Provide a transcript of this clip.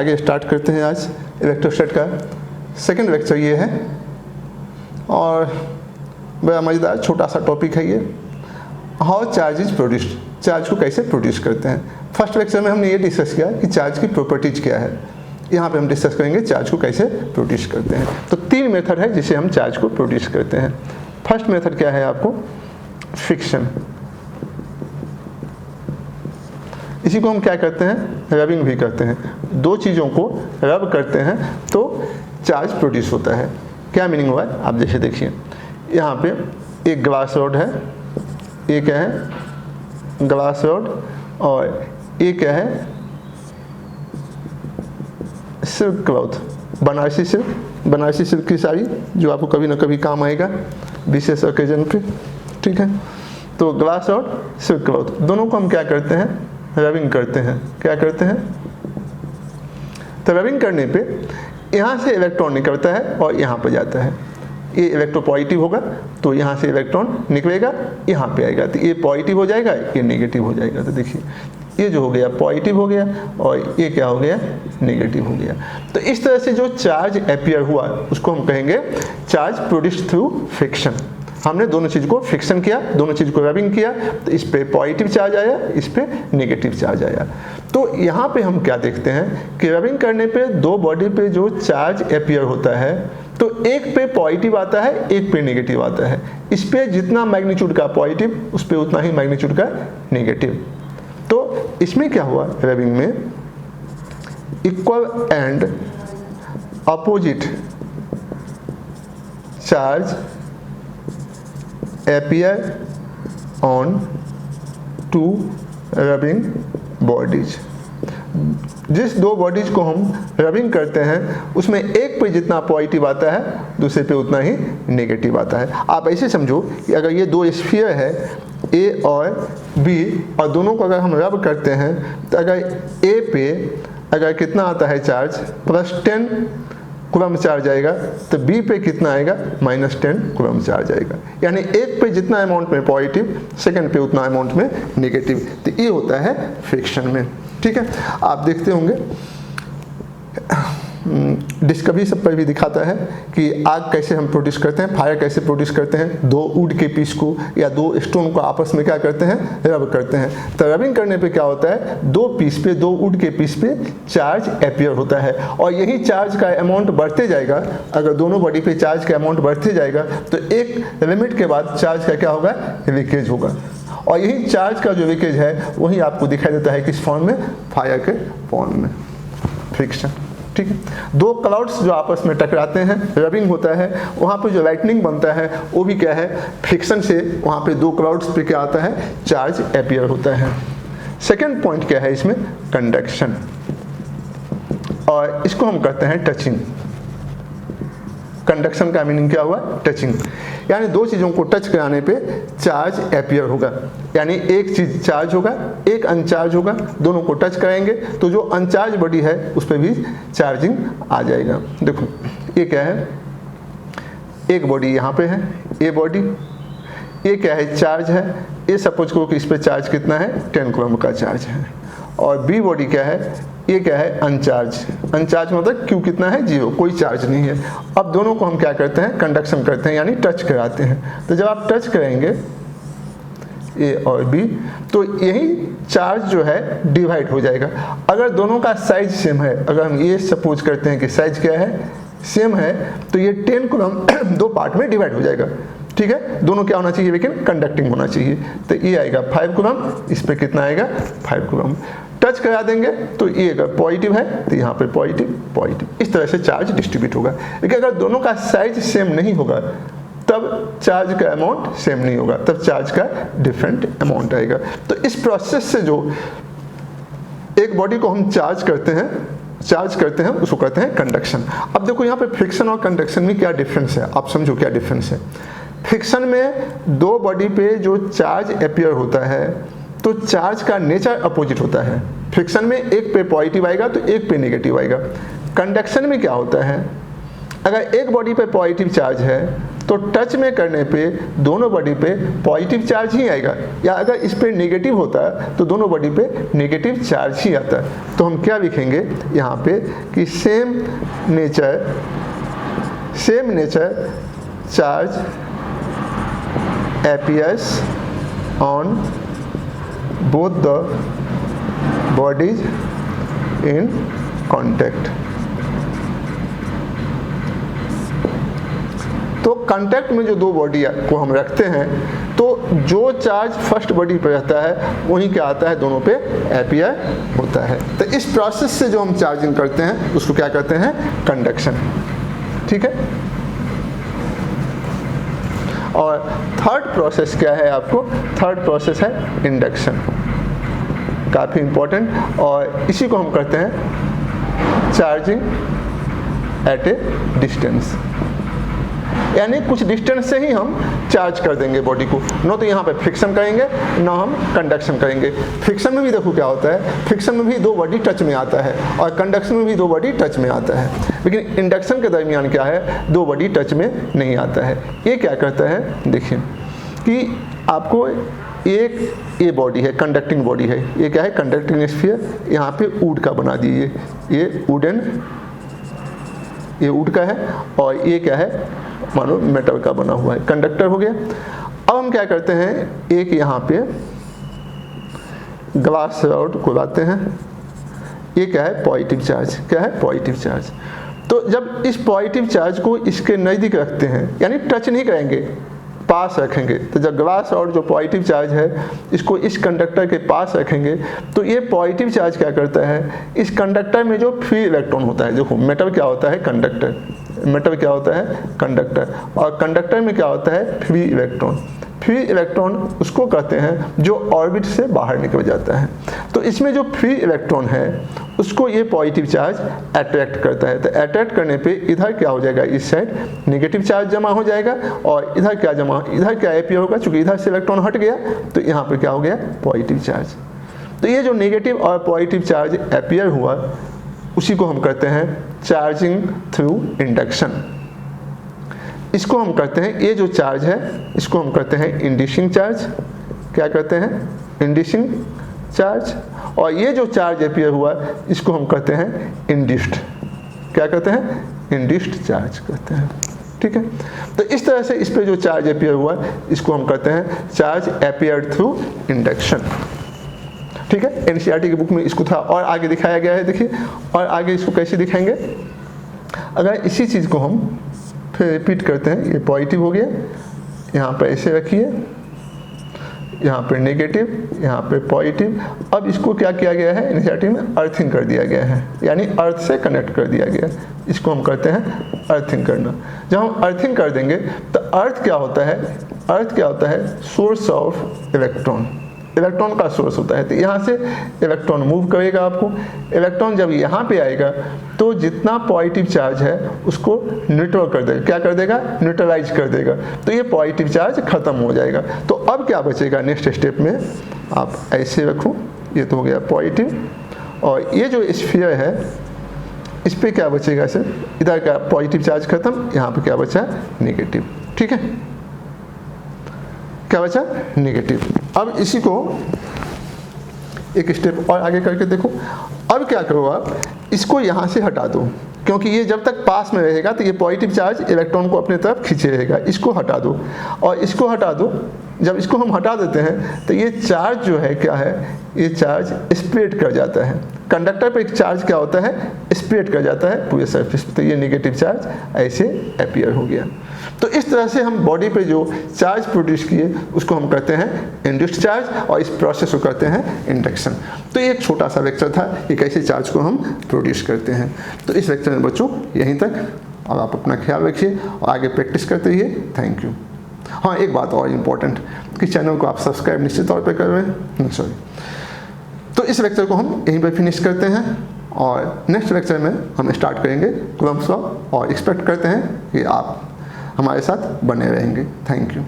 आगे स्टार्ट करते हैं आज इलेक्ट्रोस्टैट का सेकंड लेक्चर ये है और बड़ा मज़ेदार छोटा सा टॉपिक है ये, how charge is produced, charge को कैसे प्रोड्यूस करते हैं। फर्स्ट लेक्चर में हमने ये डिस्कस किया कि चार्ज की प्रॉपर्टीज क्या है, यहाँ पे हम डिस्कस करेंगे चार्ज को कैसे प्रोड्यूस करते हैं। तो 3 मेथड है जिसे हम चार्ज को प्रोड्यूस करते हैं। फर्स्ट मेथड क्या है आपको, फ्रिक्शन, इसी को हम क्या करते हैं, रबिंग भी करते हैं। 2 चीज़ों को रब करते हैं तो चार्ज प्रोड्यूस होता है। क्या मीनिंग हुआ है आप जैसे देखिए, यहाँ पे एक ग्लास रॉड है, ये क्या है ग्लास रॉड, और ये क्या है सिल्क क्लॉथ, बनारसी सिल्क की साड़ी जो आपको कभी ना कभी काम आएगा विशेष ओकेजन पे, ठीक है। तो ग्लास रॉड, सिल्क क्लॉथ, दोनों को हम क्या करते हैं, रबिंग करते हैं। क्या करते हैं, तो रबिंग करने पे यहाँ से इलेक्ट्रॉन निकलता है और यहाँ पर जाता है। ये इलेक्ट्रोपॉजिटिव होगा तो यहाँ से इलेक्ट्रॉन निकलेगा, यहाँ पे आएगा, तो ये पॉजिटिव हो जाएगा, ये नेगेटिव हो जाएगा। तो देखिए ये जो हो गया पॉजिटिव हो गया और ये क्या हो गया, नेगेटिव हो गया। तो इस तरह से जो चार्ज अपीयर हुआ उसको हम कहेंगे चार्ज प्रोड्यूस्ड थ्रू फ्रिक्शन। हमने दोनों चीज़ को फ्रिक्शन किया, दोनों चीज़ को रबिंग किया, तो इस पे पॉजिटिव चार्ज आया, इस पे नेगेटिव चार्ज आया। तो यहाँ पे हम क्या देखते हैं कि रबिंग करने पे 2 बॉडी पे जो चार्ज अपीयर होता है तो एक पे पॉजिटिव आता है, एक पे नेगेटिव आता है। इस पे जितना मैग्नीट्यूड का पॉजिटिव उस पे उतना ही मैग्नीट्यूड का नेगेटिव। तो इसमें क्या हुआ, रबिंग में equal and opposite charge appear on 2 rubbing bodies. जिस 2 बॉडीज को हम रबिंग करते हैं उसमें एक पे जितना पॉजिटिव आता है दूसरे पे उतना ही नेगेटिव आता है। आप ऐसे समझो कि अगर ये 2 स्फीयर है ए और बी और दोनों को अगर हम रब करते हैं तो अगर ए पे अगर कितना आता है चार्ज +10 कूलम चार्ज आएगा तो बी पे कितना आएगा -10 कूलम चार्ज आएगा। यानी एक पे जितना अमाउंट में पॉजिटिव सेकंड पे उतना अमाउंट में नेगेटिव। तो ये होता है फ्रिक्शन में, ठीक है। आप देखते होंगे डिस्कवरी सब पर भी दिखाता है कि आग कैसे हम प्रोड्यूस करते हैं, फायर कैसे प्रोड्यूस करते हैं। 2 वुड के पीस को या 2 स्टोन को आपस में क्या करते हैं, रब करते हैं। तो रबिंग करने पे क्या होता है, 2 पीस पे 2 वुड के पीस पे चार्ज अपीयर होता है और यही चार्ज का अमाउंट बढ़ते जाएगा। अगर दोनों बॉडी पे चार्ज का अमाउंट बढ़ते जाएगा तो एक लिमिट के बाद चार्ज का क्या होगा, लीकेज होगा। और यही चार्ज का जो लीकेज है वही आपको दिखाई देता है किस फॉर्म में, फायर के फॉर्म में, फ्रिक्शन, ठीक है। 2 क्लाउड्स जो आपस में टकराते हैं, रबिंग होता है, वहाँ पे जो लाइटनिंग बनता है वो भी क्या है, फ्रिक्शन से वहाँ पे 2 क्लाउड्स पे क्या आता है, चार्ज अपीयर होता है। सेकंड पॉइंट क्या है इसमें, कंडक्शन, और इसको हम कहते हैं टचिंग। कंडक्शन का मीनिंग क्या हुआ, टचिंग, यानी 2 चीज़ों को टच कराने पे चार्ज अपीयर होगा। यानी एक चीज़ चार्ज होगा, एक अनचार्ज होगा, दोनों को टच कराएंगे तो जो अनचार्ज बॉडी है उस पर भी चार्जिंग आ जाएगा। देखो ये क्या है, एक बॉडी यहाँ पे है, ये बॉडी, ये क्या है, चार्ज है। ये सपोज करो कि इस पर चार्ज कितना है, 10 कूलम का चार्ज है। और बी बॉडी क्या है, ये क्या है, अनचार्ज। अनचार्ज मतलब क्यू कितना है, 0, कोई चार्ज नहीं है। अब दोनों को हम क्या करते हैं, कंडक्शन करते हैं, यानी टच कराते हैं। तो जब आप टच करेंगे ए और बी तो यही चार्ज जो है डिवाइड हो जाएगा। अगर दोनों का साइज सेम है, अगर हम ये सपोज करते हैं कि साइज क्या है, सेम है, तो ये 10 कूलम 2 पार्ट में डिवाइड हो जाएगा, ठीक है। दोनों क्या होना चाहिए, लेकिन कंडक्टिंग होना चाहिए। तो ये आएगा 5 कूलम, इस पे कितना आएगा, 5 कूलम। टच करा देंगे तो ये अगर पॉजिटिव है तो यहाँ पे पॉजिटिव, इस तरह से चार्ज डिस्ट्रीब्यूट होगा। लेकिन अगर दोनों का साइज सेम नहीं होगा तब चार्ज का अमाउंट सेम नहीं होगा, तब चार्ज का डिफरेंट अमाउंट आएगा। तो इस प्रोसेस से जो एक बॉडी को हम चार्ज करते हैं उसको कहते हैं कंडक्शन। अब देखो यहाँ पे फ्रिक्शन और कंडक्शन में क्या डिफरेंस है, आप समझो क्या डिफरेंस है। फ्रिक्शन में 2 बॉडी पे जो चार्ज अपीयर होता है तो चार्ज का नेचर अपोजिट होता है। फ्रिक्शन में एक पे पॉजिटिव आएगा तो एक पे नेगेटिव आएगा। कंडक्शन में क्या होता है, अगर एक बॉडी पे पॉजिटिव चार्ज है तो टच में करने पे दोनों बॉडी पे पॉजिटिव चार्ज ही आएगा, या अगर इस पे नेगेटिव होता है तो दोनों बॉडी पे नेगेटिव चार्ज ही आता है। तो हम क्या लिखेंगे यहाँ पे कि same nature charge appears on both the bodies in contact। तो कांटेक्ट में जो दो बॉडी को हम रखते हैं तो जो चार्ज फर्स्ट बॉडी पे रहता है वही क्या आता है, दोनों पे अपीयर होता है। तो इस प्रोसेस से जो हम चार्जिंग करते हैं उसको क्या कहते हैं, कंडक्शन। ठीक है। और थर्ड प्रोसेस क्या है आपको, थर्ड प्रोसेस है इंडक्शन, काफ़ी इंपॉर्टेंट, और इसी को हम करते हैं चार्जिंग एट ए डिस्टेंस, यानी कुछ डिस्टेंस से ही हम चार्ज कर देंगे बॉडी को। न तो यहाँ पे फ्रिक्शन करेंगे न हम कंडक्शन करेंगे। फ्रिक्शन में भी देखो क्या होता है, फ्रिक्शन में भी दो बॉडी टच में आता है और कंडक्शन में भी दो बॉडी टच में आता है, लेकिन इंडक्शन के दरमियान क्या है, दो बॉडी टच में नहीं आता है। ये क्या करता है, देखिए कि आपको एक ये बॉडी है, कंडक्टिंग बॉडी है, ये क्या है, कंडक्टिंग स्फीयर, यहाँ पे वुड का बना दीजिए, ये वुड का है, और ये क्या है, मानो मेटल का बना हुआ है, कंडक्टर हो गया। अब हम क्या करते हैं, एक यहाँ पे ग्लास रॉड को लाते हैं, ये क्या है, पॉजिटिव चार्ज, क्या है, पॉजिटिव चार्ज। तो जब इस पॉजिटिव चार्ज को इसके नज़दीक रखते हैं, यानी टच नहीं करेंगे, पास रखेंगे, तो जब ग्लास और जो पॉजिटिव चार्ज है इसको इस कंडक्टर के पास रखेंगे तो ये पॉजिटिव चार्ज क्या करता है, इस कंडक्टर में जो फ्री इलेक्ट्रॉन होता है, देखो मेटल क्या होता है, कंडक्टर, मेटल क्या होता है, कंडक्टर, और कंडक्टर में क्या होता है, फ्री इलेक्ट्रॉन। फ्री इलेक्ट्रॉन उसको कहते हैं जो ऑर्बिट से बाहर निकल जाता है। तो इसमें जो फ्री इलेक्ट्रॉन है उसको ये पॉजिटिव चार्ज अट्रैक्ट करता है। तो अट्रैक्ट करने पे इधर क्या हो जाएगा, इस साइड नेगेटिव चार्ज जमा हो जाएगा, और इधर क्या अपीयर होगा, चूंकि इधर से इलेक्ट्रॉन हट गया तो यहाँ पे क्या हो गया, पॉजिटिव चार्ज। तो ये जो नेगेटिव और पॉजिटिव चार्ज अपीयर हुआ उसी को हम कहते हैं चार्जिंग थ्रू इंडक्शन। इसको हम कहते हैं, ये जो चार्ज है इसको हम कहते हैं इंड्यूसिंग चार्ज। क्या कहते हैं, इंड्यूसिंग चार्ज। और ये जो चार्ज अपीयर हुआ इसको हम कहते हैं इंड्यूस्ड। क्या कहते हैं, इंड्यूस्ड चार्ज कहते हैं। ठीक है। तो इस तरह से इस पे जो चार्ज अपीयर हुआ इसको हम कहते हैं चार्ज अपीयर्ड थ्रू इंडक्शन। ठीक है। एनसीईआरटी की बुक में इसको था और आगे दिखाया गया है, देखिए। और आगे इसको कैसे दिखाएंगे, अगर इसी चीज़ को हम फिर रिपीट करते हैं, ये पॉजिटिव हो गया, यहाँ पर ऐसे रखिए, यहाँ पे नेगेटिव, यहाँ पे पॉजिटिव। अब इसको क्या किया गया है, एनसीईआरटी में अर्थिंग कर दिया गया है, यानी अर्थ से कनेक्ट कर दिया गया है। इसको हम कहते हैं अर्थिंग करना। जब हम अर्थिंग कर देंगे तो अर्थ क्या होता है, सोर्स ऑफ इलेक्ट्रॉन, इलेक्ट्रॉन का सोर्स होता है। तो यहाँ से इलेक्ट्रॉन मूव करेगा आपको, इलेक्ट्रॉन जब यहाँ पे आएगा तो जितना पॉजिटिव चार्ज है उसको न्यूट्रल कर देगा, क्या कर देगा, न्यूट्रलाइज कर देगा। तो ये पॉजिटिव चार्ज खत्म हो जाएगा। तो अब क्या बचेगा, नेक्स्ट स्टेप में आप ऐसे रखो, ये तो हो गया पॉजिटिव, और ये जो स्फीयर है इस पर क्या बचेगा, सर, इधर का पॉजिटिव चार्ज खत्म, यहाँ पे क्या बचा, नेगेटिव। ठीक है, क्या बचा, नेगेटिव। अब इसी को एक स्टेप और आगे करके देखो। अब क्या करो आप, इसको यहाँ से हटा दो, क्योंकि ये जब तक पास में रहेगा तो ये पॉजिटिव चार्ज इलेक्ट्रॉन को अपने तरफ खींचे रहेगा। इसको हटा दो, और इसको हटा दो। जब इसको हम हटा देते हैं तो ये चार्ज जो है क्या है, ये चार्ज स्प्रेड कर जाता है। कंडक्टर पे एक चार्ज क्या होता है, स्प्रेड कर जाता है पूरे सरफेस पे। तो ये नेगेटिव चार्ज ऐसे अपीयर हो गया। तो इस तरह से हम बॉडी पे जो चार्ज प्रोड्यूस किए उसको हम कहते हैं इंड्यूस्ड चार्ज, और इस प्रोसेस को कहते हैं इंडक्शन। तो ये एक छोटा सा लेक्चर था कि कैसे चार्ज को हम प्रोड्यूस करते हैं। तो इस लेक्चर में बच्चों यहीं तक, और आप अपना ख्याल रखिए और आगे प्रैक्टिस करते रहिए। Thank you. हाँ, एक बात और इम्पोर्टेंट कि चैनल को आप सब्सक्राइब निश्चित तौर पर कर रहे हैं, सॉरी। तो इस लेक्चर को हम यहीं पर फिनिश करते हैं, और नेक्स्ट लेक्चर में हम स्टार्ट करेंगे कूलम्ब्स लॉ, और एक्सपेक्ट करते हैं कि आप हमारे साथ बने रहेंगे। Thank you.